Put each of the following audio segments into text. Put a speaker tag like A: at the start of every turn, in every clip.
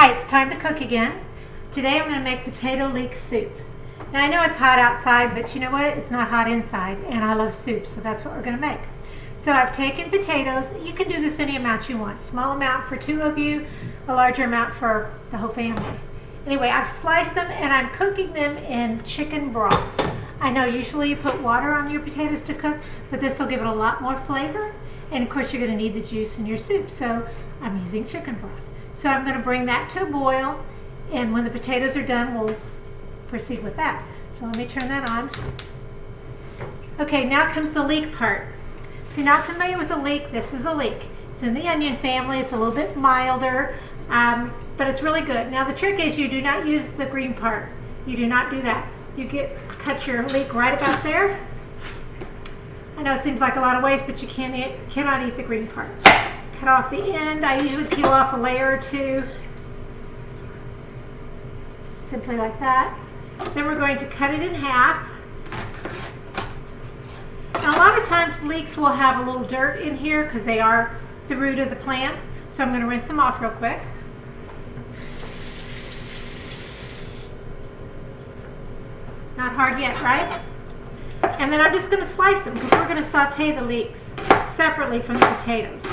A: Hi, it's time to cook again. Today I'm going to make potato leek soup. Now I know it's hot outside, but you know what? It's not hot inside, and I love soup, so that's what we're going to make. So I've taken potatoes. You can do this any amount you want. Small amount for 2 of you, a larger amount for the whole family. Anyway, I've sliced them and I'm cooking them in chicken broth. I know usually you put water on your potatoes to cook, but this will give it a lot more flavor. And of course you're going to need the juice in your soup, so I'm using chicken broth. So I'm going to bring that to a boil, and when the potatoes are done, we'll proceed with that. So let me turn that on. Okay, now comes the leek part. If you're not familiar with a leek, this is a leek. It's in the onion family. It's a little bit milder, but it's really good. Now the trick is you do not use the green part. You do not do that. You cut your leek right about there. I know it seems like a lot of waste, but you cannot eat the green part. Cut off the end. I usually peel off a layer or 2, simply like that. Then we're going to cut it in half. Now a lot of times leeks will have a little dirt in here because they are the root of the plant. So I'm going to rinse them off real quick. Not hard yet, right? And then I'm just going to slice them because we're going to saute the leeks separately from the potatoes.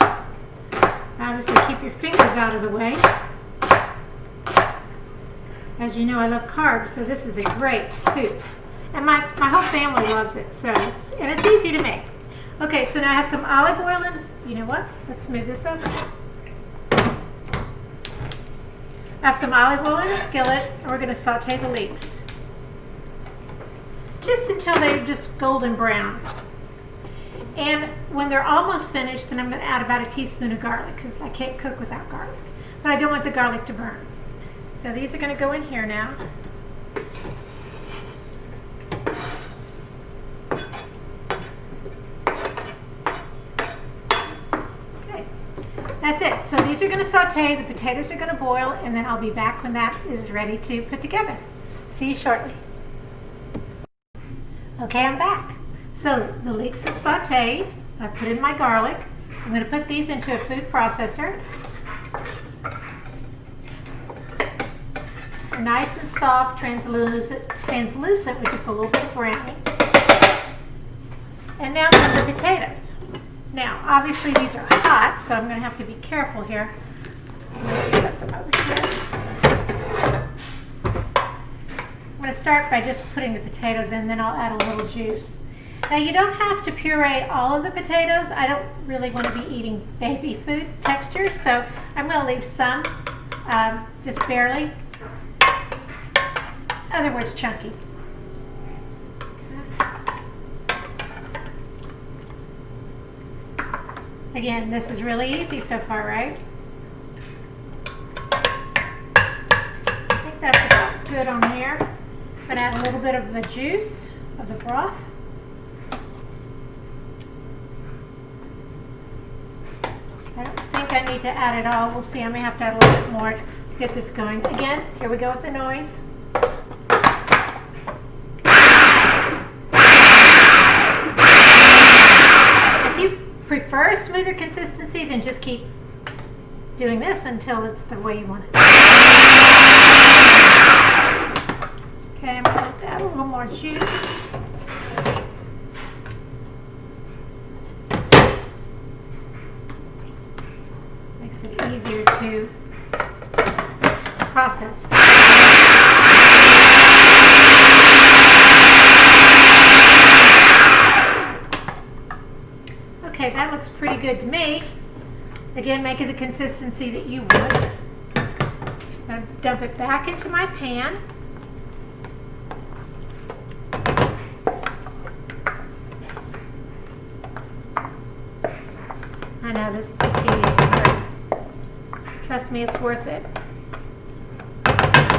A: Obviously keep your fingers out of the way. As you know, I love carbs, so this is a great soup. And my whole family loves it, so it's easy to make. Okay, so now I have some olive oil in. You know what? Let's move this over. I have some olive oil in a skillet, and we're going to saute the leeks. Just until they're just golden brown. And when they're almost finished, then I'm going to add about a teaspoon of garlic because I can't cook without garlic. But I don't want the garlic to burn. So these are going to go in here now. Okay, that's it. So these are going to saute, the potatoes are going to boil, and then I'll be back when that is ready to put together. See you shortly. Okay, I'm back. So the leeks have sauteed. I put in my garlic. I'm going to put these into a food processor. They're nice and soft, translucent with just a little bit of browning. And now come the potatoes. Now, obviously these are hot, so I'm going to have to be careful here. I'm going to set them over here. I'm going to start by just putting the potatoes in, then I'll add a little juice. Now you don't have to puree all of the potatoes. I don't really want to be eating baby food texture, so I'm going to leave some, just barely. In other words, chunky. Again, this is really easy so far, right? I think that's about good on here. I'm going to add a little bit of the juice of the broth. I don't think I need to add it all. We'll see. I may have to add a little bit more to get this going. Again, here we go with the noise. If you prefer a smoother consistency, then just keep doing this until it's the way you want it. Okay, I'm going to add a little more juice. Makes it easier to process. Okay, that looks pretty good to me. Again, make it the consistency that you want. I'm going to dump it back into my pan. I know this is the tedious part. Trust me, it's worth it.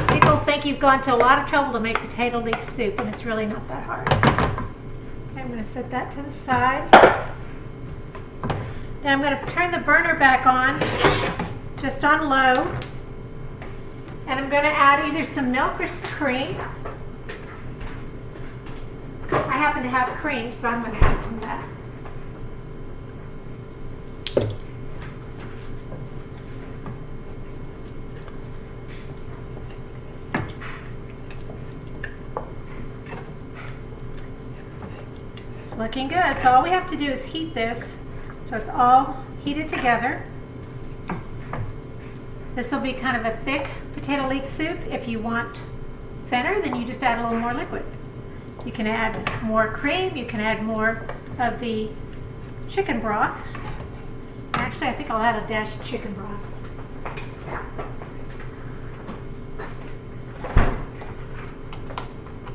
A: People think you've gone to a lot of trouble to make potato leek soup, and it's really not that hard. Okay, I'm going to set that to the side. Now I'm going to turn the burner back on, just on low. And I'm going to add either some milk or some cream. I happen to have cream, so I'm going to add some of that. Looking good. So all we have to do is heat this so it's all heated together. This will be kind of a thick potato leek soup. If you want thinner, then you just add a little more liquid. You can add more cream. You can add more of the chicken broth. Actually, I think I'll add a dash of chicken broth.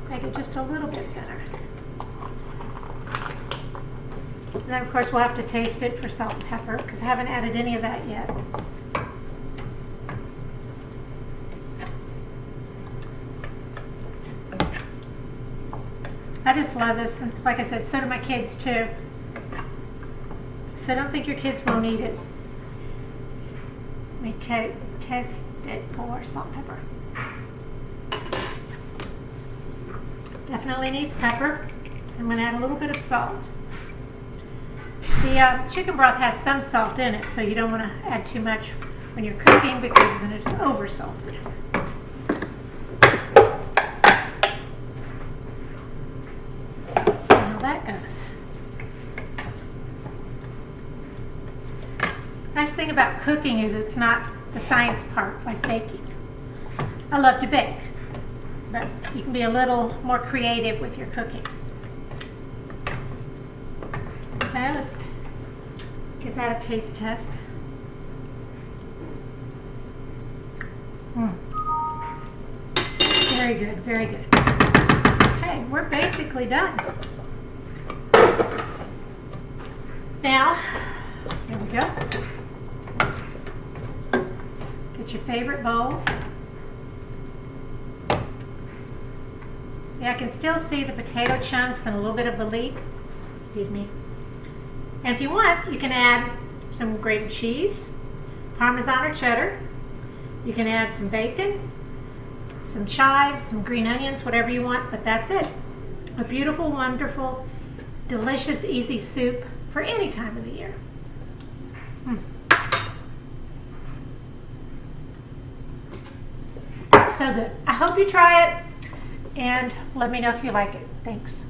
A: Make it just a little bit thinner. And then, of course, we'll have to taste it for salt and pepper because I haven't added any of that yet. I just love this, and like I said, so do my kids too. So don't think your kids won't eat it. Let me test it for salt and pepper. Definitely needs pepper. I'm going to add a little bit of salt. The chicken broth has some salt in it, so you don't want to add too much when you're cooking because then it's over salted. That goes. Nice thing about cooking is it's not the science part like baking. I love to bake, but you can be a little more creative with your cooking. Okay, let's give that a taste test. Very good, very good. Okay, we're basically done. Now, here we go. Get your favorite bowl. Yeah, I can still see the potato chunks and a little bit of the leek. Excuse me. And if you want, you can add some grated cheese, Parmesan or cheddar. You can add some bacon, some chives, some green onions, whatever you want, but that's it. A beautiful, wonderful, delicious, easy soup for any time of the year. So good. I hope you try it and let me know if you like it. Thanks.